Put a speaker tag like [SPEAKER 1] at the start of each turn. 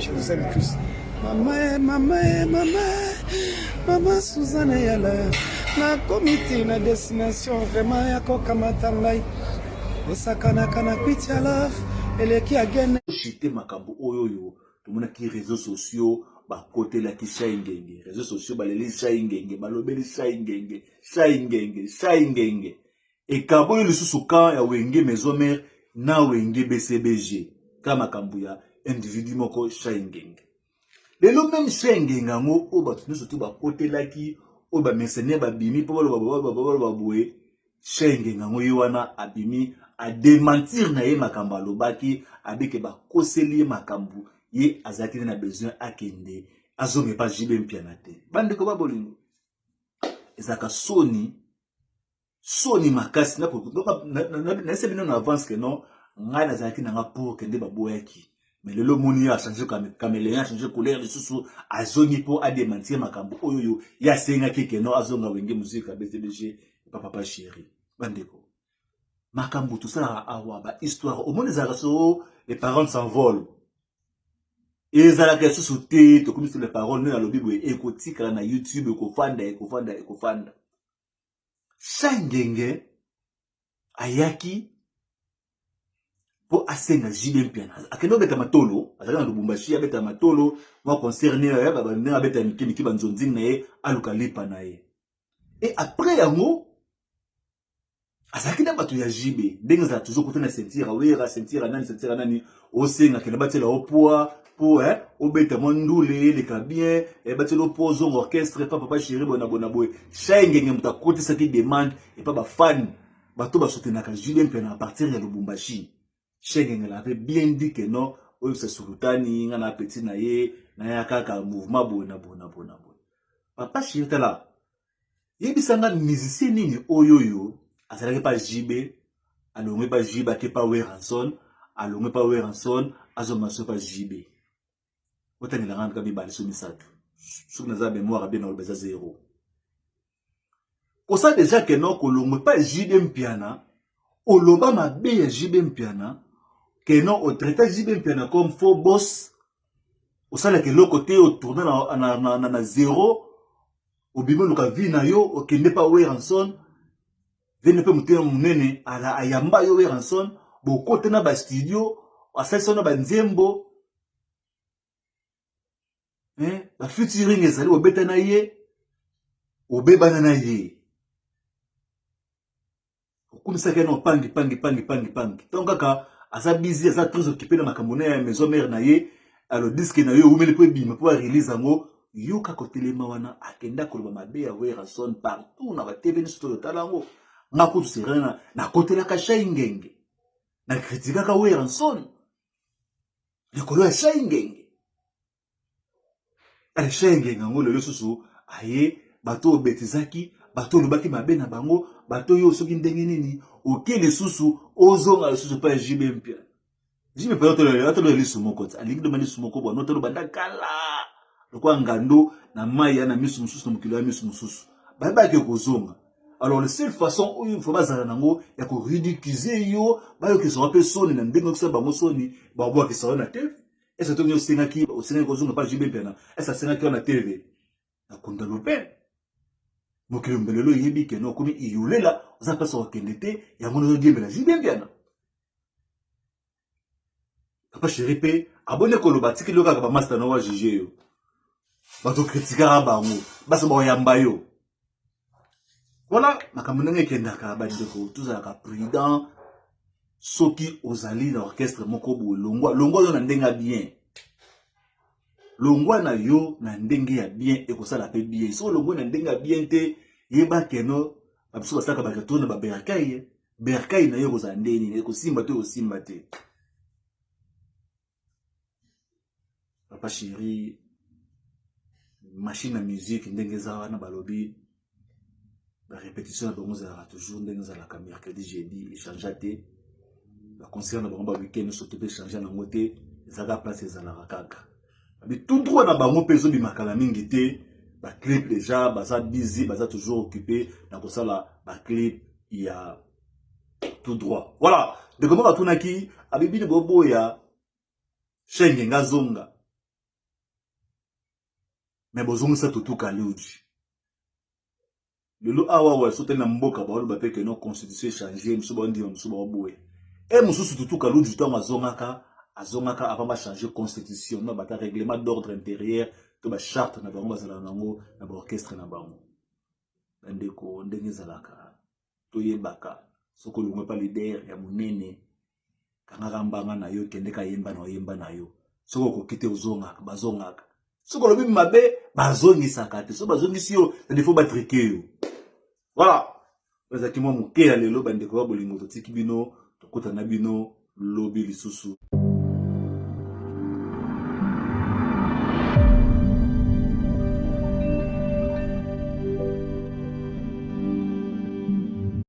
[SPEAKER 1] Je vous aime tous. Maman Suzanne Yala. Na comité, na destination, vraiment, yako kamatangai. Esakana kana picha love. Eleki again.
[SPEAKER 2] Chité makambo oyoyo. Tout le monde qui réseaux sociaux. Ba côté la ki shaingenge. Réseaux sociaux, ba leli shaingenge. Ba lobeli shaingenge. Shaingenge. Et kabo yo lisusu kan ya wenge maison mère. Na wenge BCBG. Kama kambuya. Individu moko shaingenge. Lelo même shaingenge ngo. O ba tunu sotu ba côté la ki. O ba mercenaire ba bimi. Po ba boué. Shaingenge ngo yowana abimi. A démentir na ye makambo alobaki. Abike ba koseli makambu. Ye azaki na besoin akende. Azome pa jibe mpianate. Bande ko ba bolingo. Ezaka Sony makasi na se bino na avance que non ngai na zaki na nga pour kende baboyaki mais lelo moni a changé caméléon a changé couleur de susu azongi pour a démentir makambo oyoyo ya senga keke non azonga wenge musique a BCBG papa chéri bandeko makambo tout ça awa ba histoire au monde ezaka so les parents s'envolent et ezalaka susu te to comme sur les paroles na lobi boye ekotika na YouTube ekofanda Shangenge ayaki po asenga jibe mpiana akendo beta matolo azali na Lubumbashi beta matolo moi concerné ba bana beta mikiki banzonzing na ye aluka lipa na ye et après yango azaki na bato ya jibe ndenge za toujours kotana sentir awera sentir nani osenga kena batela opoa po obeta mondule le kabien et batelo pozo orchestre papa chéri bona boy Shangenge muta côté ça qui demande et pas ba fan bato ba soutenaka Julien Pena à partir de Lubumbashi Shangenge l'avait bien dit que non oyo se sultani ngana petit na ye na ya kaka mouvement bona papa chéri tala yebisanga musicien nini oyoyo azalaki pa jibe alongwe pa jibe ake pa Weranson alongwe pa Weranson azomaso pa jibe otani la rendre kabi bali so misatu sur na za mémoire bien na beza zéro osa déjà que non kolongwe pa jibe mpiana oloba mabe ya jibe mpiana que non o traiter jibe mpiana comme faux boss osala que le côté au tourner na zéro au bimo luka vi na yo o kende pa Weranson vene pe mutena munene ala ayamba yo Weranson bo kote na ba studio asala na ba nzembo la featuring ezali obeta na ye obebana na ye okumisa ke no pangi donc kaka asa busy asa très occupé na makambo na ya maison mère na ye alors disque na yo umeli po bima po release ngo yo kako telema wana akenda koloba mabe ya Weranson partout na ba TV studio talango ngakutu serena na kotela ka Shangenge na kritika ka Weranson likolo ya Shangenge Shangenge ngo lelo susu aye bato betizaki bato lobaki mabe na bango bato yo soki ndenge nini okele susu ozonga susu pa jibe mpia jibe pa to le lisu moko alingi demandi sumoko bo no to banda kala lokwa ngando na mai na misu mususu na mukilo ya misu mususu ba ke kozonga alors la seule façon où il faut bazala nango ya ko ridiculiser yo ba yo ke so pe soni na ndenge ko sa bango soni ba bo ke so na tv et c'est tout le Sénat qui au Sénat kozonga pa jibe mpia et ça Sénat qui on a tv na konda lope mokilo mbelelo yebi ke no komi iyulela oza pesa wakendete ya ngono diembela jibe mpia papa chéri pe abonné koloba tiki loka ba master no wa juger yo bato kritika bango basa ba yamba yo voilà makambo ndenge kendaka bandeko tuzalaka prudent soki ozali na orchestre moko bo longwa yo na ndenga bien longwa na yo na ndenge ya bien ekosala pe bien so longwa na ndenga bien te yeba keno babiso basaka bakatona ba berkai na yo kozala ndeni ekosimba te osimba te papa chéri machine à musique ndenge za wana balobi la répétition na bango za toujours ndenge za la mercredi jeudi échange te la concert na bango ba week-end surtout pe changer na ngote ezaka place ezala kaka mais tout droit na bango peso bi makala mingi te ba clip déjà baza busy baza toujours occupé na kosala ba clip ya tout droit voilà de comment batunaki abibi ne bobo ya Shangenge zonga mais bozongi sa tutu kaluji lelo awa wa sote na mboka ba oloba pe que non constitution changer musu ba ndi musu ba boye musu tutu kaluji to azongaka avant ba changer constitution no ba ta règlement d'ordre intérieur to ba charte na bango bazala nango na ba orchestre na bango ndeko ndenge zalaka to yebaka soko lungwe pa leader ya munene kanga mbanga na yo kende ka yemba na yo soko ko kite ozongaka bazongaka soko lobi mabe bazongisaka te so bazongisi yo il faut ba triquer yo voilà bazaki mo mukela lelo bandeko ba bolingo to tiki bino to kota na bino lobi lisusu